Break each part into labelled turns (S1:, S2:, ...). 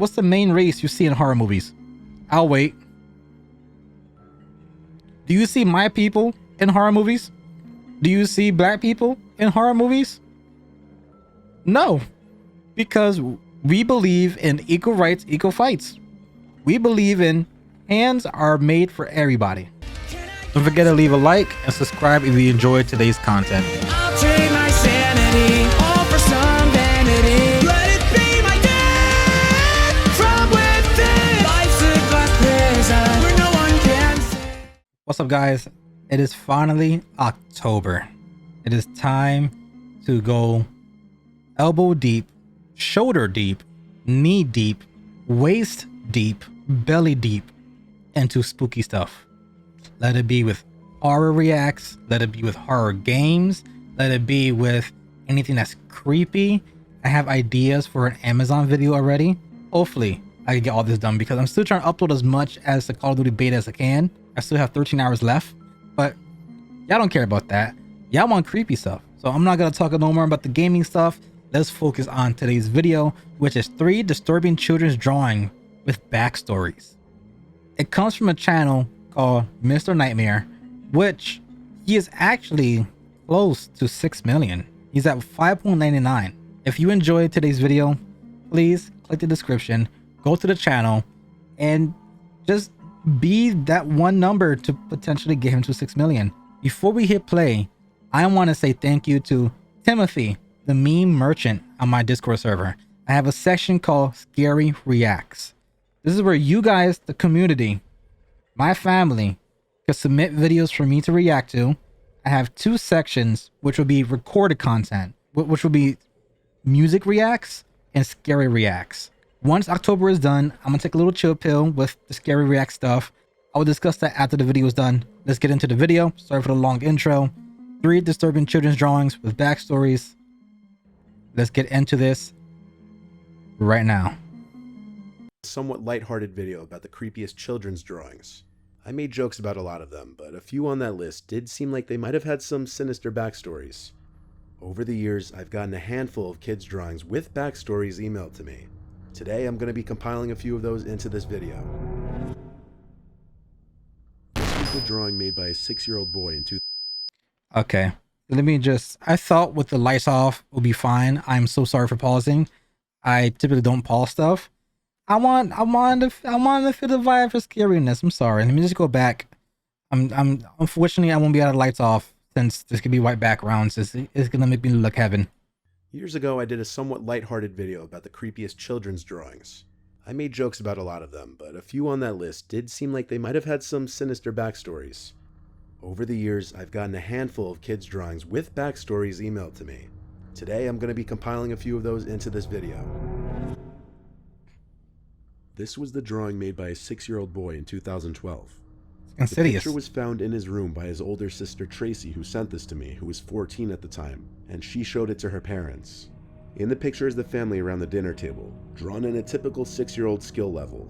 S1: what's the main race you see in horror movies? I'll wait. Do you see my people in horror movies? Do you see black people in horror movies? No, because we believe in equal rights, equal fights. We believe in hands are made for everybody. Don't forget to leave a like and subscribe if you enjoyed today's content.
S2: I'll trade my sanity all for some vanity. Let it be my death from within. Life's a glass prison where no one can see.
S1: What's up, guys? It is finally October. It is time to go elbow deep, shoulder deep, knee deep, waist deep, belly deep into spooky stuff. Let it be with horror reacts, let it be with horror games, let it be with anything that's creepy. I have ideas for an Amazon video already. Hopefully I can get all this done because I'm still trying to upload as much as the Call of Duty beta as I can. I still have 13 hours left, but y'all don't care about that. Y'all want creepy stuff. So I'm not gonna talk no more about the gaming stuff. Let's focus on today's video, which is 3 disturbing children's drawing with backstories. It comes from a channel called Mr. Nightmare, which he is actually close to 6 million. He's at 5.99. If you enjoyed today's video, please click the description, go to the channel, and just be that one number to potentially get him to 6 million. Before we hit play, I want to say thank you to Timothy, the meme merchant on my Discord server. I have a section called Scary Reacts. This is where you guys, the community, my family, can submit videos for me to react to. I have 2 sections, which will be recorded content, which will be music reacts and scary reacts. Once October is done, I'm gonna take a little chill pill with the scary react stuff. I will discuss that after the video is done. Let's get into the video. Sorry for the long intro. 3 disturbing children's drawings with backstories. Let's get into this right now.
S3: Somewhat lighthearted video about the creepiest children's drawings. I made jokes about a lot of them, but a few on that list did seem like they might have had some sinister backstories. Over the years, I've gotten a handful of kids' drawings with backstories emailed to me. Today, I'm going to be compiling a few of those into this video. This was the drawing made by a 6-year-old boy in
S1: Okay, let me just, I thought with the lights off would be fine. I'm so sorry for pausing. I typically don't pause stuff. I want to feel the vibe for scariness. I'm sorry. Let me just go back. Unfortunately I won't be able to lights off since this could be white backgrounds. It's gonna make me look heaven.
S3: Years ago, I did a somewhat lighthearted video about the creepiest children's drawings. I made jokes about a lot of them, but a few on that list did seem like they might have had some sinister backstories. Over the years, I've gotten a handful of kids' drawings with backstories emailed to me. Today, I'm going to be compiling a few of those into this video. This was the drawing made by a 6-year-old boy in 2012. The picture was found in his room by his older sister Tracy, who sent this to me, who was 14 at the time, and she showed it to her parents. In the picture is the family around the dinner table, drawn in a typical 6-year-old skill level.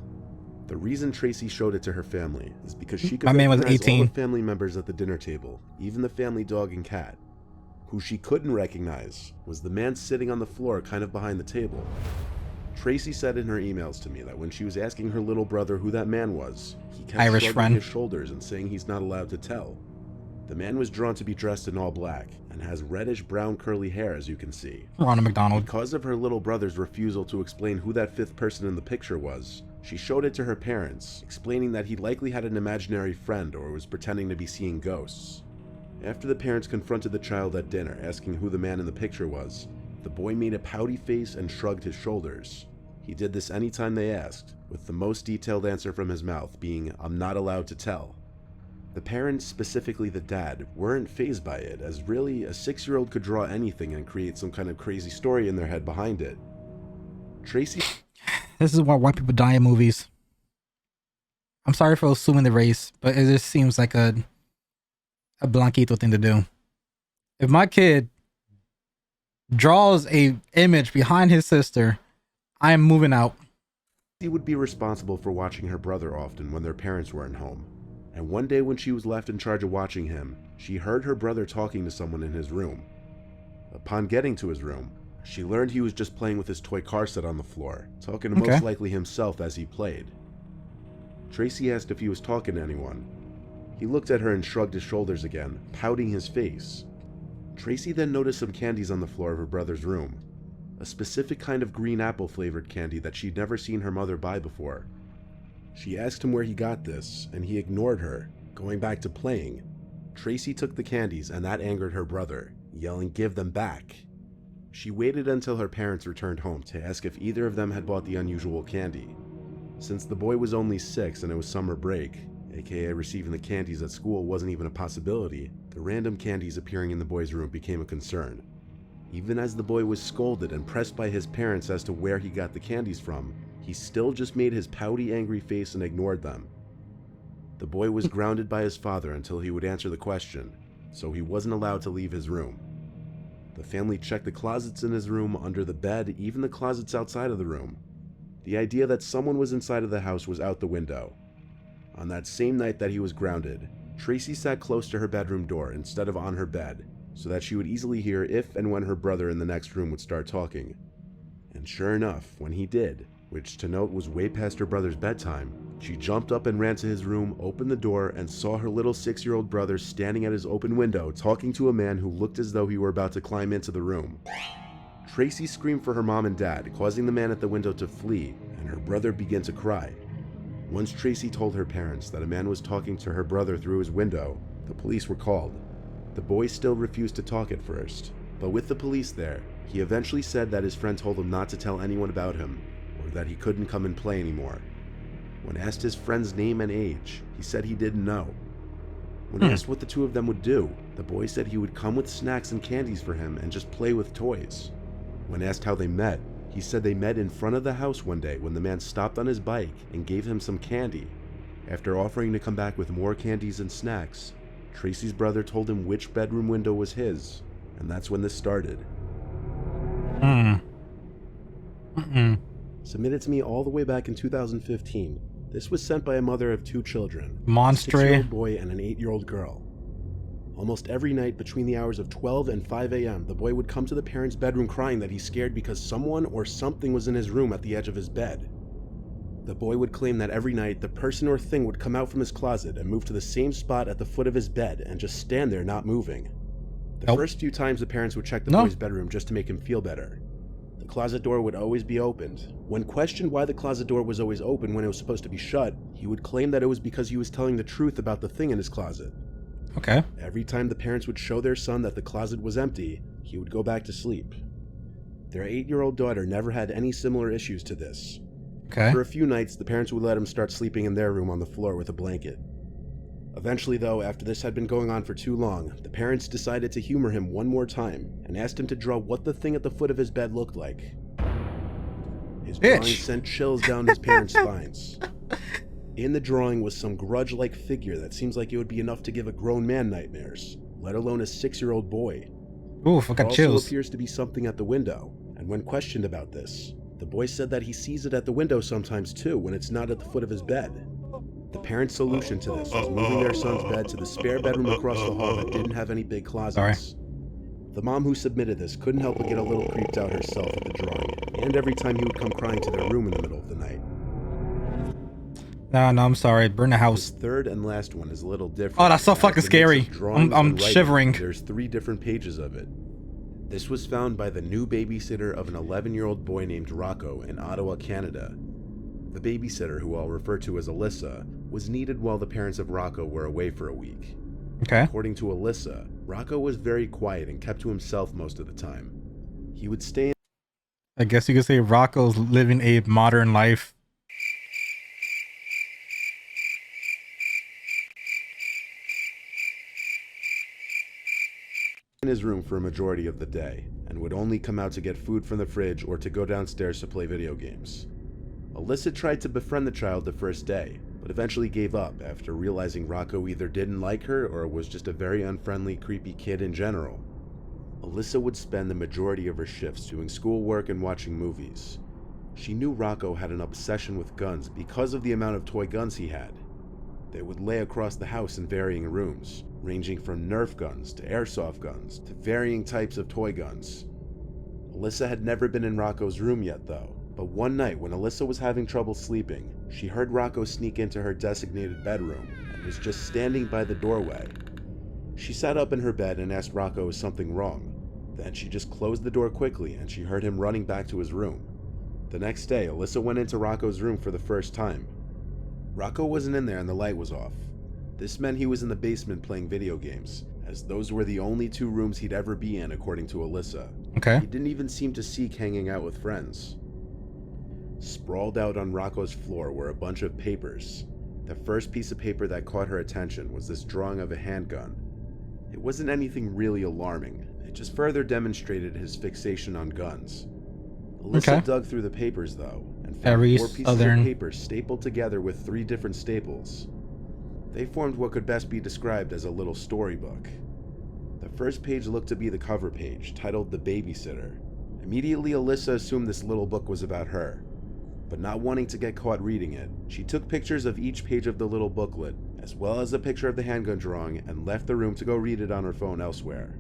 S3: The reason Tracy showed it to her family is because she could recognize all the family members at the dinner table, even the family dog and cat. Who she couldn't recognize was the man sitting on the floor kind of behind the table. Tracy said in her emails to me that when she was asking her little brother who that man was, he kept shrugging his shoulders and saying he's not allowed to tell. The man was drawn to be dressed in all black and has reddish brown curly hair, as you can see.
S1: Ronald McDonald.
S3: Because of her little brother's refusal to explain who that 5th person in the picture was, she showed it to her parents, explaining that he likely had an imaginary friend or was pretending to be seeing ghosts. After the parents confronted the child at dinner, asking who the man in the picture was, the boy made a pouty face and shrugged his shoulders. He did this anytime they asked, with the most detailed answer from his mouth being, "I'm not allowed to tell." The parents, specifically the dad, weren't fazed by it, as really a 6-year-old could draw anything and create some kind of crazy story in their head behind it. Tracy...
S1: This is why white people die in movies. I'm sorry for assuming the race, but it just seems like a Blanquito thing to do. If my kid draws a image behind his sister, I am moving out.
S3: She would be responsible for watching her brother often when their parents weren't home. And one day when she was left in charge of watching him, she heard her brother talking to someone in his room. Upon getting to his room, She learned he was just playing with his toy car set on the floor, talking to most likely himself as he played. Tracy asked if he was talking to anyone. He looked at her and shrugged his shoulders again, pouting his face. Tracy then noticed some candies on the floor of her brother's room, a specific kind of green apple flavored candy that she'd never seen her mother buy before. She asked him where he got this, and he ignored her, going back to playing. Tracy took the candies, and that angered her brother, yelling, "Give them back." She waited until her parents returned home to ask if either of them had bought the unusual candy. Since the boy was only 6 and it was summer break, aka receiving the candies at school wasn't even a possibility, the random candies appearing in the boy's room became a concern. Even as the boy was scolded and pressed by his parents as to where he got the candies from, he still just made his pouty, angry face and ignored them. The boy was grounded by his father until he would answer the question, so he wasn't allowed to leave his room. The family checked the closets in his room, under the bed, even the closets outside of the room. The idea that someone was inside of the house was out the window. On that same night that he was grounded, Tracy sat close to her bedroom door instead of on her bed, so that she would easily hear if and when her brother in the next room would start talking. And sure enough, when he did, which to note was way past her brother's bedtime, she jumped up and ran to his room, opened the door, and saw her little 6-year-old brother standing at his open window talking to a man who looked as though he were about to climb into the room. Tracy screamed for her mom and dad, causing the man at the window to flee, and her brother began to cry. Once Tracy told her parents that a man was talking to her brother through his window, the police were called. The boy still refused to talk at first, but with the police there, he eventually said that his friend told him not to tell anyone about him, or that he couldn't come and play anymore. When asked his friend's name and age, he said he didn't know. When asked what the two of them would do, the boy said he would come with snacks and candies for him and just play with toys. When asked how they met, he said they met in front of the house one day when the man stopped on his bike and gave him some candy. After offering to come back with more candies and snacks, Tracy's brother told him which bedroom window was his, and that's when this started. Submitted to me all the way back in 2015. This was sent by a mother of 2 children, a 6-year-old boy and an 8-year-old girl. Almost every night between the hours of 12 and 5 a.m., the boy would come to the parents' bedroom crying that he's scared because someone or something was in his room at the edge of his bed. The boy would claim that every night the person or thing would come out from his closet and move to the same spot at the foot of his bed and just stand there not moving. The first few times the parents would check the boy's bedroom just to make him feel better. The closet door would always be opened. When questioned why the closet door was always open when it was supposed to be shut, he would claim that it was because he was telling the truth about the thing in his closet.
S1: Okay.
S3: Every time the parents would show their son that the closet was empty, he would go back to sleep. Their 8-year-old daughter never had any similar issues to this.
S1: Okay.
S3: For a few nights, the parents would let him start sleeping in their room on the floor with a blanket. Eventually, though, after this had been going on for too long, the parents decided to humor him one more time and asked him to draw what the thing at the foot of his bed looked like. His drawing sent chills down his parents' spines. In the drawing was some grudge-like figure that seems like it would be enough to give a grown man nightmares, let alone a 6-year-old boy.
S1: Oof, I got chills.
S3: There also appears to be something at the window, and when questioned about this, the boy said that he sees it at the window sometimes too when it's not at the foot of his bed. The parents' solution to this was moving their son's bed to the spare bedroom across the hall that didn't have any big closets. The mom who submitted this couldn't help but get a little creeped out herself at the drawing, and every time he would come crying to their room in the middle of the night.
S1: No, I'm sorry. Burn the house.
S3: This third and last one is a little different.
S1: Oh, that's so fucking scary. I'm shivering.
S3: There's 3 different pages of it. This was found by the new babysitter of an 11-year-old boy named Rocco in Ottawa, Canada. The babysitter, who I'll refer to as Alyssa, was needed while the parents of Rocco were away for a week.
S1: Okay.
S3: According to Alyssa, Rocco was very quiet and kept to himself most of the time. He would stay in...
S1: I guess you could say Rocco's living a modern life.
S3: in his room for a majority of the day, and would only come out to get food from the fridge or to go downstairs to play video games. Alyssa tried to befriend the child the first day, but eventually gave up after realizing Rocco either didn't like her or was just a very unfriendly, creepy kid in general. Alyssa would spend the majority of her shifts doing schoolwork and watching movies. She knew Rocco had an obsession with guns because of the amount of toy guns he had. They would lay across the house in varying rooms, ranging from Nerf guns to airsoft guns to varying types of toy guns. Alyssa had never been in Rocco's room yet though, but one night when Alyssa was having trouble sleeping, she heard Rocco sneak into her designated bedroom and was just standing by the doorway. She sat up in her bed and asked Rocco if something wrong. Then she just closed the door quickly and she heard him running back to his room. The next day, Alyssa went into Rocco's room for the first time. Rocco wasn't in there and the light was off. This meant he was in the basement playing video games, as those were the only 2 rooms he'd ever be in according to Alyssa.
S1: Okay.
S3: He didn't even seem to seek hanging out with friends. Sprawled out on Rocco's floor were a bunch of papers. The first piece of paper that caught her attention was this drawing of a handgun. It wasn't anything really alarming. It just further demonstrated his fixation on guns. Alyssa dug through the papers though, and found 4 pieces of paper stapled together with 3 different staples. They formed what could best be described as a little storybook. The first page looked to be the cover page, titled The Babysitter. Immediately, Alyssa assumed this little book was about her. But not wanting to get caught reading it, she took pictures of each page of the little booklet, as well as a picture of the handgun drawing, and left the room to go read it on her phone elsewhere.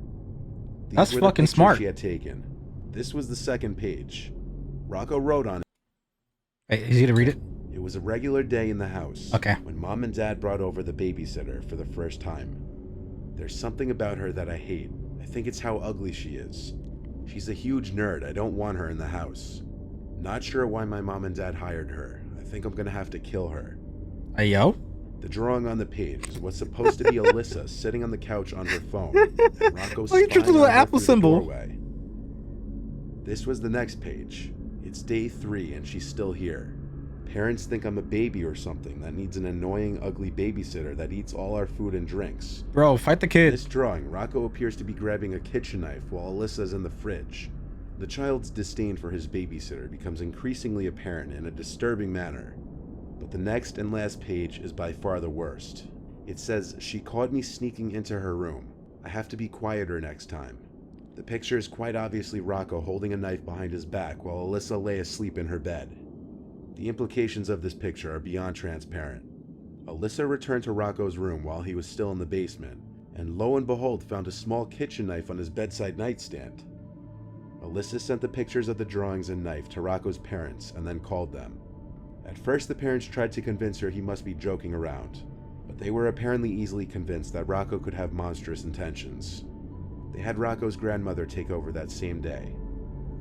S1: That's fucking smart.
S3: She had taken. This was the second page. Rocco wrote on it.
S1: Wait, is he to read it?
S3: It was a regular day in the house.
S1: Okay.
S3: When Mom and Dad brought over the babysitter for the first time. There's something about her that I hate. I think it's how ugly she is. She's a huge nerd. I don't want her in the house. Not sure why my mom and dad hired her. I think I'm gonna have to kill her.
S1: Hey, yo.
S3: The drawing on the page was what's supposed to be Alyssa sitting on the couch on her phone. And Rocco
S1: Oh, you drew the little apple symbol.
S3: This was the next page. It's day 3 and she's still here. Parents think I'm a baby or something that needs an annoying, ugly babysitter that eats all our food and drinks.
S1: Bro, fight the kid.
S3: In this drawing, Rocco appears to be grabbing a kitchen knife while Alyssa's in the fridge. The child's disdain for his babysitter becomes increasingly apparent in a disturbing manner. But the next and last page is by far the worst. It says, "She caught me sneaking into her room. I have to be quieter next time." The picture is quite obviously Rocco holding a knife behind his back while Alyssa lay asleep in her bed. The implications of this picture are beyond transparent. Alyssa returned to Rocco's room while he was still in the basement, and lo and behold found a small kitchen knife on his bedside nightstand. Alyssa sent the pictures of the drawings and knife to Rocco's parents and then called them. At first the parents tried to convince her he must be joking around, but they were apparently easily convinced that Rocco could have monstrous intentions. They had Rocco's grandmother take over that same day.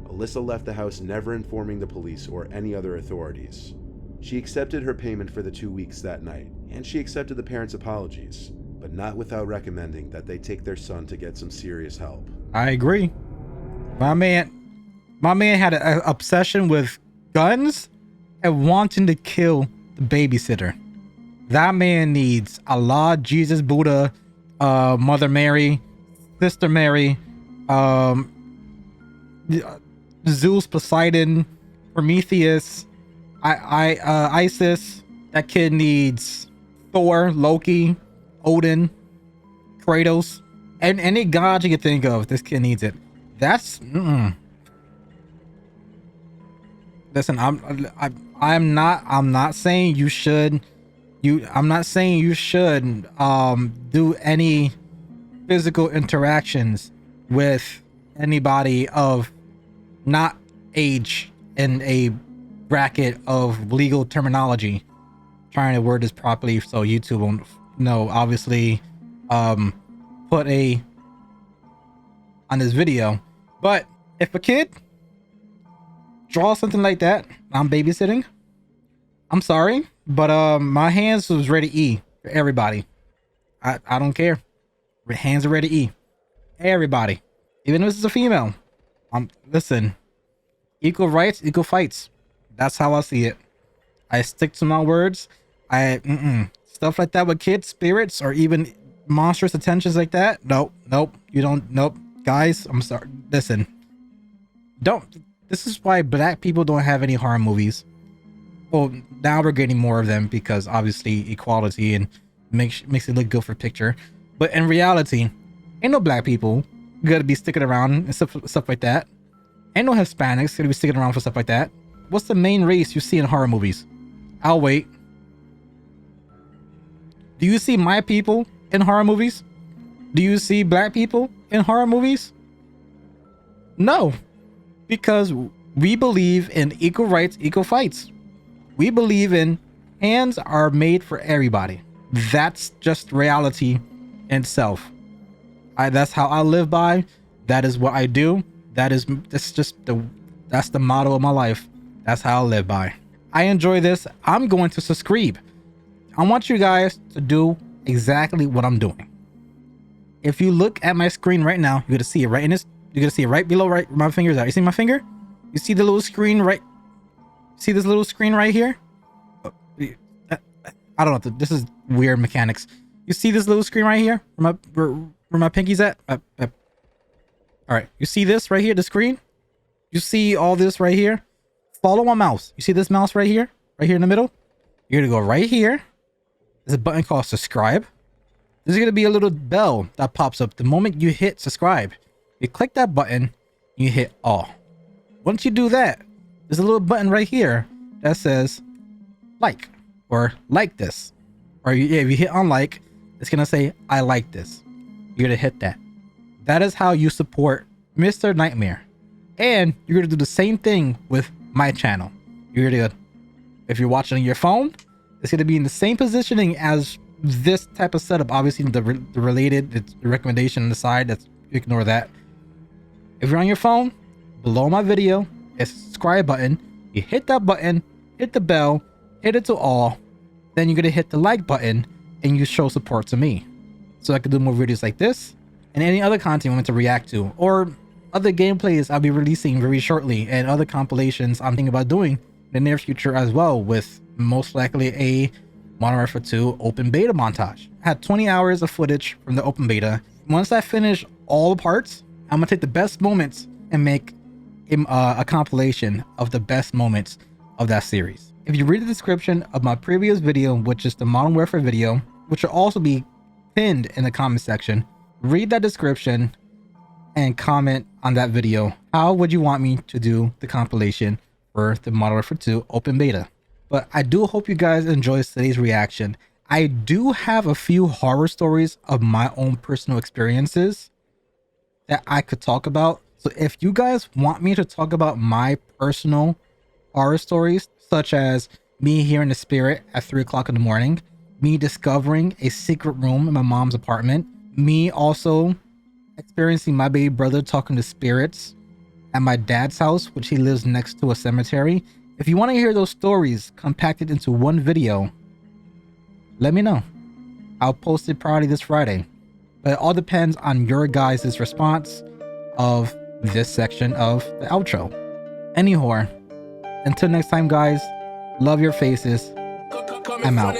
S3: Alyssa left the house never informing the police or any other authorities. She accepted her payment for the 2 weeks that night, and she accepted the parents' apologies, but not without recommending that they take their son to get some serious help.
S1: I agree. My man had an obsession with guns and wanting to kill the babysitter. That man needs Allah, Jesus, Buddha, Mother Mary, Sister Mary, Zeus, Poseidon, Prometheus, Isis. That kid needs Thor, Loki, Odin, Kratos, and any god you can think of. This kid needs it. That's listen. I'm not saying you should. I'm not saying you should do any physical interactions with anybody of not age in a bracket of legal terminology. Trying to word this properly so YouTube won't know. Obviously, put a on this video. But if a kid draws something like that, I'm babysitting. I'm sorry, but my hands was ready E for everybody. I don't care. Hands are ready E. Everybody, even if this is a female. Listen, equal rights, equal fights. That's how I see it. I stick to my words. Stuff like that with kids, spirits, or even monstrous attentions like that. Nope. You don't. Nope. Guys, I'm sorry. Listen. This is why black people don't have any horror movies. Well, now we're getting more of them because obviously equality and makes it look good for picture. But in reality, ain't no black people gonna be sticking around and stuff like that. Ain't no Hispanics gonna be sticking around for stuff like that. What's the main race you see in horror movies? I'll wait. Do you see my people in horror movies? Do you see black people in horror movies? No. because we believe in equal rights, equal fights. We believe in hands are made for everybody. That's just reality in itself. That's how I live by. That is what I do. That's the motto of my life. That's how I live by. I enjoy this. I'm going to subscribe. I want you guys to do exactly what I'm doing. If you look at my screen right now, you're gonna see it right in this. You're gonna see it right below right where my finger's at. You see my finger? You see the little screen right? See this little screen right here? I don't know. This is weird mechanics. You see this little screen right here? Where my pinky's at? All right. You see this right here? The screen? You see all this right here? Follow my mouse. You see this mouse right here? Right here in the middle? You're gonna go right here. There's a button called subscribe. There's gonna be a little bell that pops up the moment you hit subscribe. You click that button, you hit all. Once you do that, there's a little button right here that says like or like this. Or if you hit on like, it's gonna say I like this. You're gonna hit that. That is how you support Mr. Nightmare. And you're gonna do the same thing with my channel. You're gonna, if you're watching on your phone, it's gonna be in the same positioning as this type of setup. Obviously the related, it's the recommendation on the side, that's, ignore that. If you're on your phone, below my video, it's a subscribe button. You hit that button, hit the bell, hit it to all, then you're gonna hit the like button and you show support to me. So I can do more videos like this and any other content you want to react to, or other gameplays I'll be releasing very shortly, and other compilations I'm thinking about doing in the near future as well, with most likely a Modern Warfare 2 open beta montage. I had 20 hours of footage from the open beta. Once I finish all the parts, I'm gonna take the best moments and make a compilation of the best moments of that series. If you read the description of my previous video, which is the Modern Warfare video, which will also be pinned in the comment section, read that description and comment on that video. How would you want me to do the compilation for the Modern Warfare 2 open beta? But I do hope you guys enjoy today's reaction. I do have a few horror stories of my own personal experiences that I could talk about. So if you guys want me to talk about my personal horror stories, such as me hearing the spirit at 3 o'clock in the morning, me discovering a secret room in my mom's apartment, me also experiencing my baby brother talking to spirits at my dad's house, which he lives next to a cemetery. If you want to hear those stories compacted into one video, let me know. I'll post it probably this Friday. But it all depends on your guys' response of this section of the outro. Anyhow, until next time guys, love your faces. I'm out.